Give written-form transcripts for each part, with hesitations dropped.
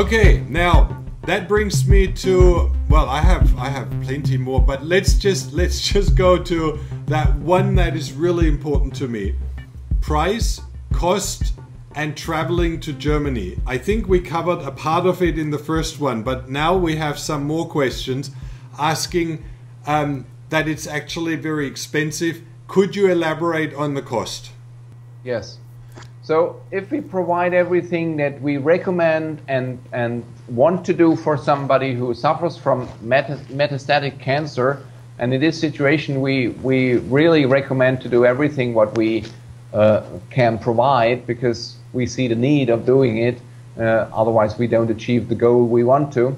Okay, now that brings me to, well, I have plenty more, but let's just go to that one that is really important to me. Price, cost, and traveling to Germany. I think we covered a part of it in the first one, but now we have some more questions asking that it's actually very expensive. Could you elaborate on the cost? Yes. So if we provide everything that we recommend and want to do for somebody who suffers from metastatic cancer, and in this situation we really recommend to do everything what we can provide, because we see the need of doing it, otherwise we don't achieve the goal we want to.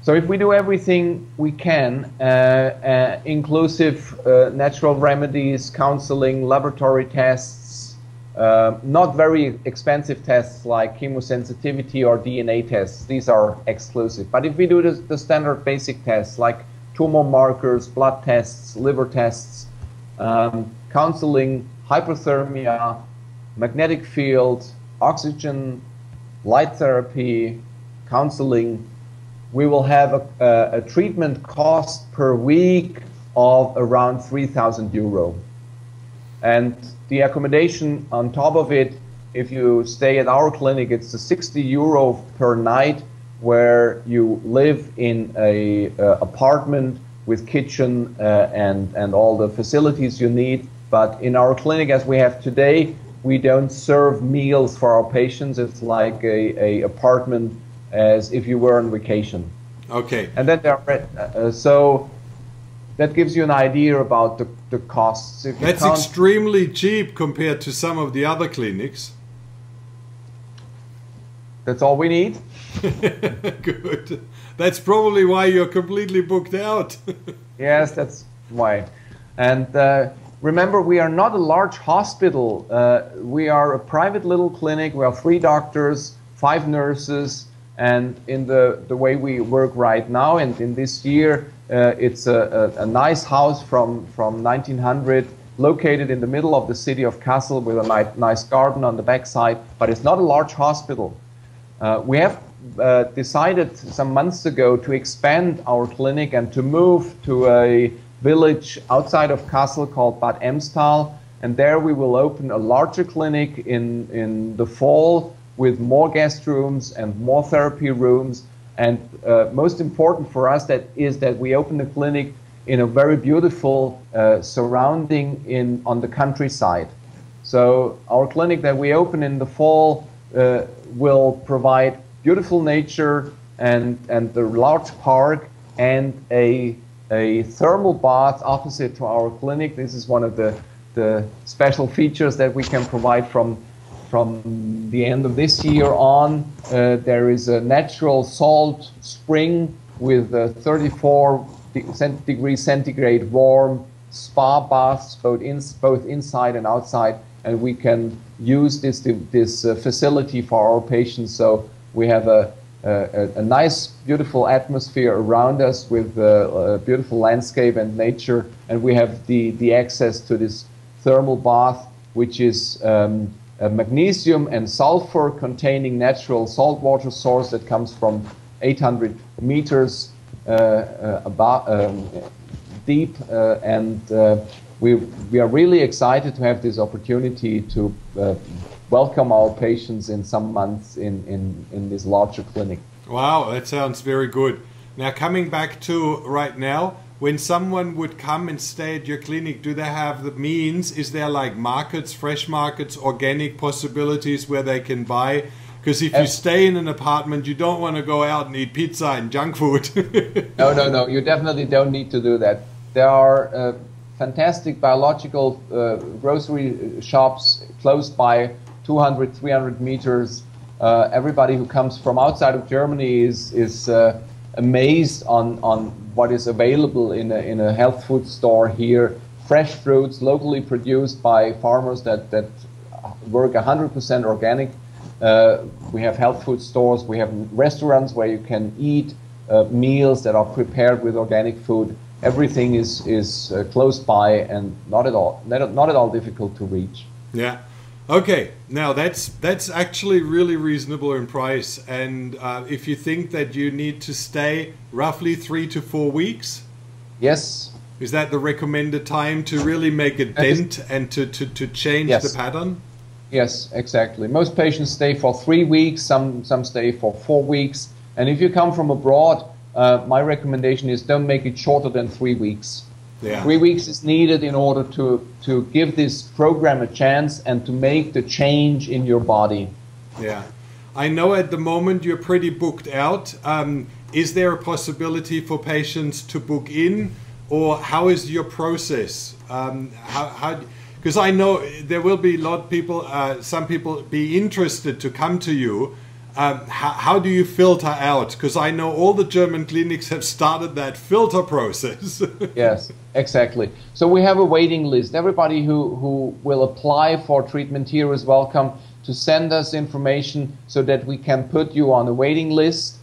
So if we do everything we can, inclusive natural remedies, counseling, laboratory tests, not very expensive tests like chemosensitivity or DNA tests, these are exclusive. But if we do the standard basic tests like tumor markers, blood tests, liver tests, counseling, hyperthermia, magnetic field, oxygen, light therapy, counseling, we will have a treatment cost per week of around 3,000 euro. And the accommodation on top of it, if you stay at our clinic, it's a 60 euro per night, where you live in a apartment with kitchen and all the facilities you need. But in our clinic, as we have today, we don't serve meals for our patients. It's like a apartment as if you were on vacation. Okay. And then there are, so that gives you an idea about the costs. That's extremely cheap compared to some of the other clinics. That's all we need. Good. That's probably why you're completely booked out. Yes, that's why. And remember, we are not a large hospital. We are a private little clinic. We have 3 doctors, 5 nurses, and in the way we work right now, and in this year, it's a nice house from 1900, located in the middle of the city of Kassel, with a nice garden on the backside, but it's not a large hospital. We have decided some months ago to expand our clinic and to move to a village outside of Kassel called Bad Emstal, and there we will open a larger clinic in the fall with more guest rooms and more therapy rooms. And most important for us is that we open the clinic in a very beautiful surrounding on the countryside. So our clinic that we open in the fall will provide beautiful nature and the large park and a thermal bath opposite to our clinic. This is one of the special features that we can provide from the end of this year on. There is a natural salt spring with 34 degrees centigrade warm spa baths, both inside and outside, and we can use this facility for our patients. So we have a nice, beautiful atmosphere around us with a beautiful landscape and nature, and we have the access to this thermal bath, which is a magnesium and sulfur containing natural saltwater source that comes from 800 meters deep, and we are really excited to have this opportunity to welcome our patients in some months in this larger clinic. Wow, that sounds very good. Now, coming back to right now, when someone would come and stay at your clinic, do they have the means? Is there like markets, fresh markets, organic possibilities where they can buy? Because if you stay in an apartment, you don't want to go out and eat pizza and junk food. No, you definitely don't need to do that. There are fantastic biological grocery shops close by, 200, 300 meters. Everybody who comes from outside of Germany is amazed on what is available in a health food store here. Fresh fruits, locally produced by farmers that work 100% organic. We have health food stores, we have restaurants where you can eat meals that are prepared with organic food. Everything is close by and not at all difficult to reach. Yeah. Okay, now that's actually really reasonable in price. And if you think that you need to stay roughly 3 to 4 weeks, Yes. is that the recommended time to really make a dent and to change Yes. the pattern? Yes, exactly. Most patients stay for 3 weeks, some stay for 4 weeks. And if you come from abroad, my recommendation is don't make it shorter than 3 weeks. Yeah. 3 weeks is needed in order to give this program a chance and to make the change in your body. Yeah. I know at the moment you're pretty booked out. Is there a possibility for patients to book in, or how is your process? Because I know there will be a lot of people, some people be interested to come to you. How do you filter out? Because I know all the German clinics have started that filter process. Yes, exactly. So we have a waiting list. Everybody who will apply for treatment here is welcome to send us information so that we can put you on a waiting list.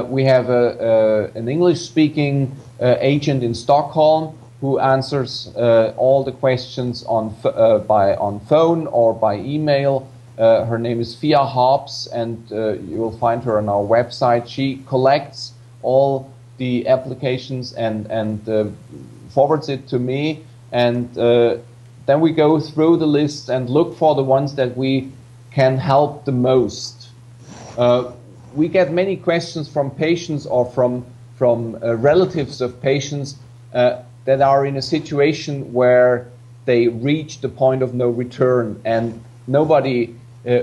We have an English-speaking agent in Stockholm who answers all the questions on phone or by email. Her name is Fia Hobbs, and you will find her on our website. She collects all the applications and forwards it to me, and then we go through the list and look for the ones that we can help the most. We get many questions from patients or from relatives of patients that are in a situation where they reach the point of no return, and nobody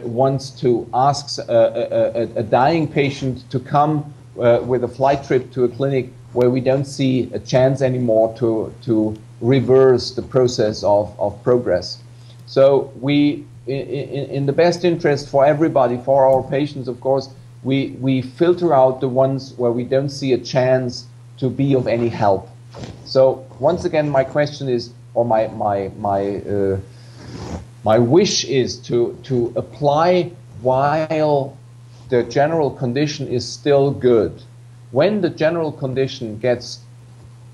wants to ask a dying patient to come with a flight trip to a clinic where we don't see a chance anymore to reverse the process of progress. So we, in the best interest for everybody, for our patients, of course, we filter out the ones where we don't see a chance to be of any help. So once again, my question is, or my wish is to apply while the general condition is still good. When the general condition gets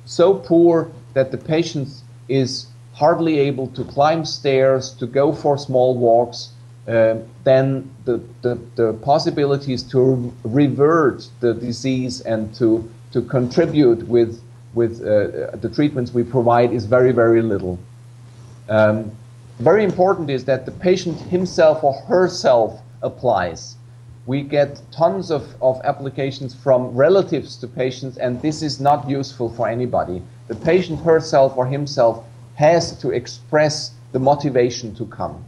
so poor that the patient is hardly able to climb stairs, to go for small walks, then the possibilities to revert the disease and to contribute with the treatments we provide is very, very little. Very important is that the patient himself or herself applies. We get tons of applications from relatives to patients, and this is not useful for anybody. The patient herself or himself has to express the motivation to come.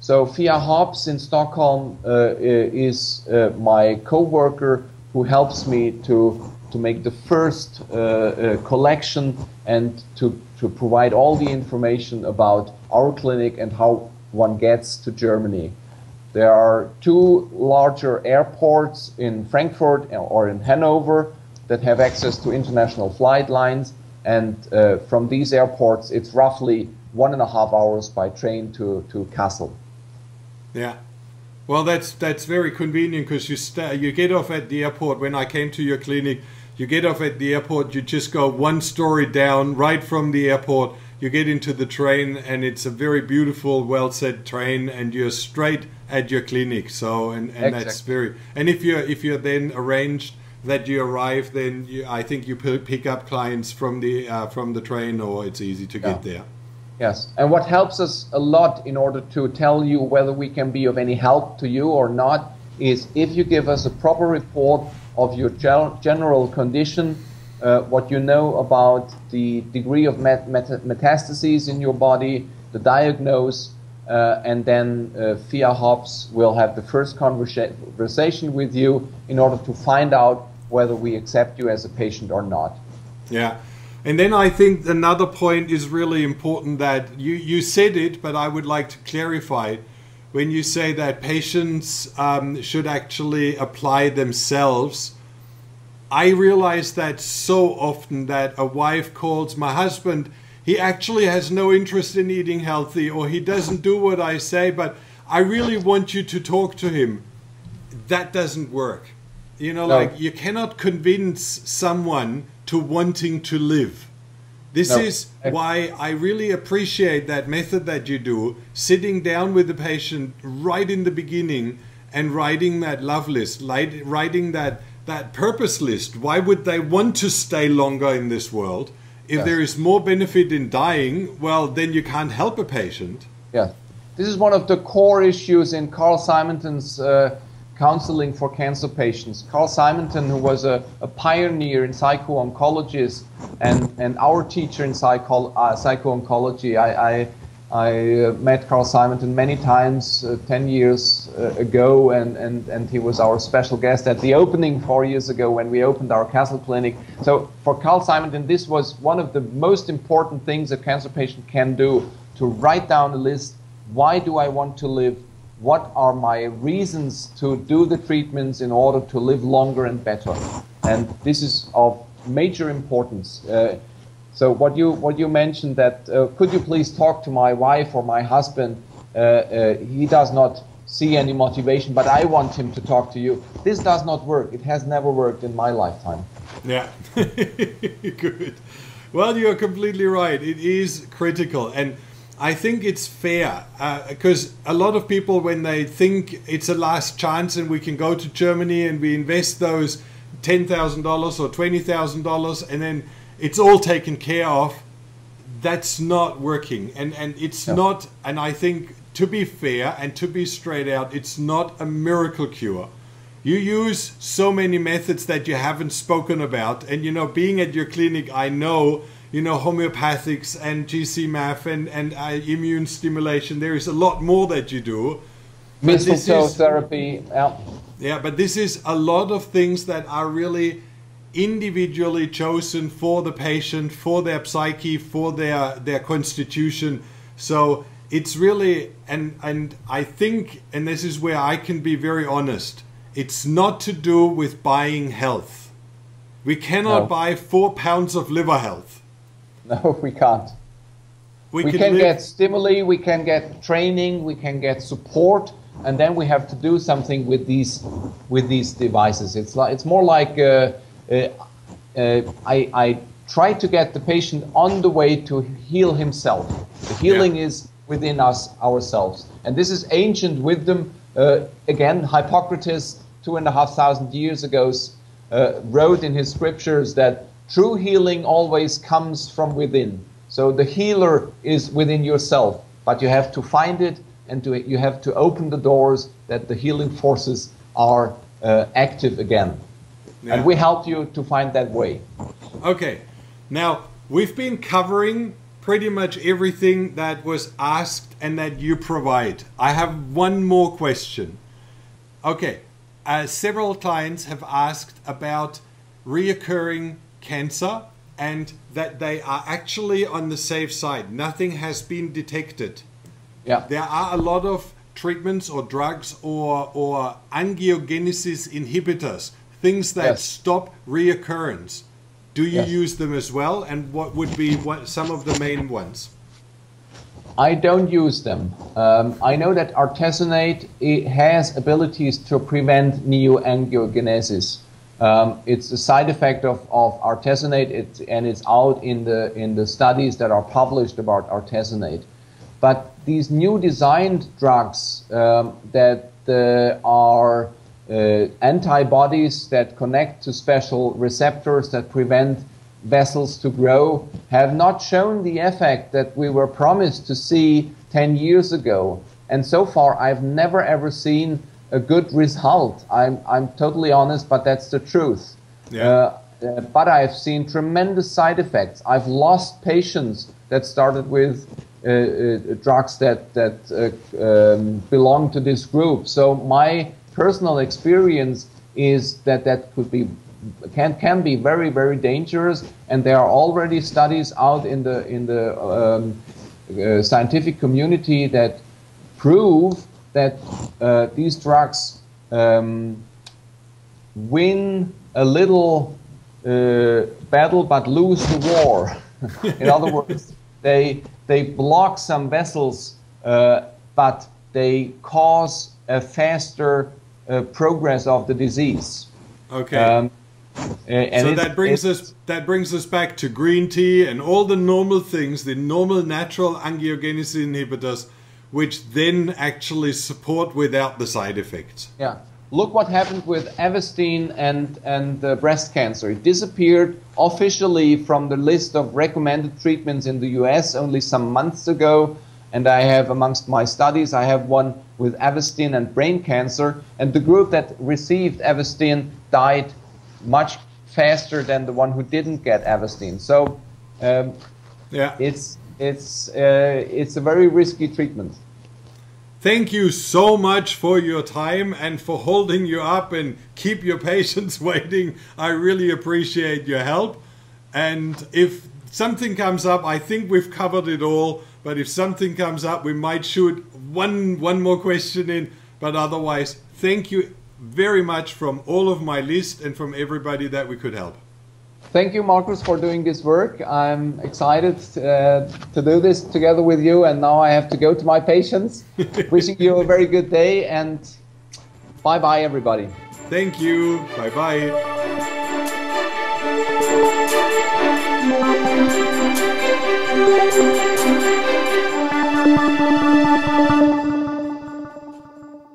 So Fia Hobbs in Stockholm is my co-worker who helps me to make the first collection and to provide all the information about our clinic and how one gets to Germany. There are 2 larger airports in Frankfurt or in Hanover that have access to international flight lines, and from these airports it's roughly 1.5 hours by train to Kassel. Yeah. Well, that's very convenient, because you get off at the airport. When I came to your clinic, you get off at the airport, you just go 1 story down, right from the airport, you get into the train, and it's a very beautiful, well-set train, and you're straight at your clinic. So, and Exactly. that's very, and if you're then arranged that you arrive, then I think you pick up clients from the train, or it's easy to get there. Yes, and what helps us a lot in order to tell you whether we can be of any help to you or not is if you give us a proper report of your general condition, what you know about the degree of metastases in your body, the diagnosis, and then Fia Hobbs will have the first conversation with you in order to find out whether we accept you as a patient or not. Yeah. And then I think another point is really important, that you said it, but I would like to clarify it. When you say that patients should actually apply themselves, I realize that so often that a wife calls my husband, he actually has no interest in eating healthy, or he doesn't do what I say, but I really want you to talk to him. That doesn't work. You know, No. like, you cannot convince someone to wanting to live. This No. is why I really appreciate that method that you do, sitting down with the patient right in the beginning and writing that love list, writing that purpose list. Why would they want to stay longer in this world? If Yes. there is more benefit in dying, well, then you can't help a patient. Yeah, this is one of the core issues in Carl Simonton's counseling for cancer patients. Carl Simonton, who was a pioneer in psycho-oncology and our teacher in psycho-oncology, I met Carl Simonton many times 10 years ago, and he was our special guest at the opening 4 years ago when we opened our Kassel Clinic. So for Carl Simonton, this was one of the most important things a cancer patient can do, to write down a list. Why do I want to live? What are my reasons to do the treatments in order to live longer and better? And this is of major importance. So what you mentioned, that could you please talk to my wife or my husband? He does not see any motivation, but I want him to talk to you. This does not work. It has never worked in my lifetime. Yeah, good. Well, you're completely right. It is critical, and I think it's fair because a lot of people, when they think it's a last chance and we can go to Germany and we invest those $10,000 or $20,000 and then it's all taken care of, that's not working. And it's not, and I think, to be fair and to be straight out, it's not a miracle cure. You use so many methods that you haven't spoken about. And, you know, being at your clinic, I know, you know, homeopathics and GC-MAF and immune stimulation. There is a lot more that you do. Mistletoe therapy. Yeah, but this is a lot of things that are really individually chosen for the patient, for their psyche, for their constitution. So it's really, and I think, and this is where I can be very honest, it's not to do with buying health. We cannot buy 4 pounds of liver health. No, we can't. We can get stimuli, we can get training, we can get support, and then we have to do something with these devices. It's more like I try to get the patient on the way to heal himself. The healing is within us ourselves, and this is ancient wisdom. Again, Hippocrates 2,500 years ago wrote in his scriptures that true healing always comes from within. So the healer is within yourself, but you have to find it, and you have to open the doors that the healing forces are active again. Yeah. And we help you to find that way. Okay, now we've been covering pretty much everything that was asked and that you provide. I have one more question. Okay, several clients have asked about reoccurring cancer and that they are actually on the safe side. Nothing has been detected. Yeah. There are a lot of treatments or drugs or angiogenesis inhibitors, things that stop reoccurrence. Do you use them as well? And what would be some of the main ones? I don't use them. I know that artesunate has abilities to prevent neoangiogenesis. It's a side effect of artesunate, and it's out in the studies that are published about artesunate. But these new designed drugs that are antibodies that connect to special receptors that prevent vessels to grow have not shown the effect that we were promised to see 10 years ago. And so far, I've never ever seen a good result. I'm totally honest, but that's the truth. Yeah. But I've seen tremendous side effects. I've lost patients that started with drugs that belong to this group. So my personal experience is that can be very, very dangerous, and there are already studies out in the scientific community that prove that these drugs win a little battle but lose the war. In other words, they block some vessels, but they cause a faster progress of the disease. Okay. So that brings us back to green tea and all the normal things, the normal natural angiogenesis inhibitors, which then actually support without the side effects. Yeah. Look what happened with Avastin and breast cancer. It disappeared officially from the list of recommended treatments in the US only some months ago. And I have, amongst my studies, I have one with Avastin and brain cancer. And the group that received Avastin died much faster than the one who didn't get Avastin. So it's a very risky treatment. Thank you so much for your time and for holding you up and keep your patients waiting. I really appreciate your help. And if something comes up, I think we've covered it all. But if something comes up, we might shoot one more question in. But otherwise, thank you very much from all of my list and from everybody that we could help. Thank you, Marcus, for doing this work. I'm excited to do this together with you, and now I have to go to my patients. Wishing you a very good day, and bye-bye, everybody. Thank you. Bye-bye.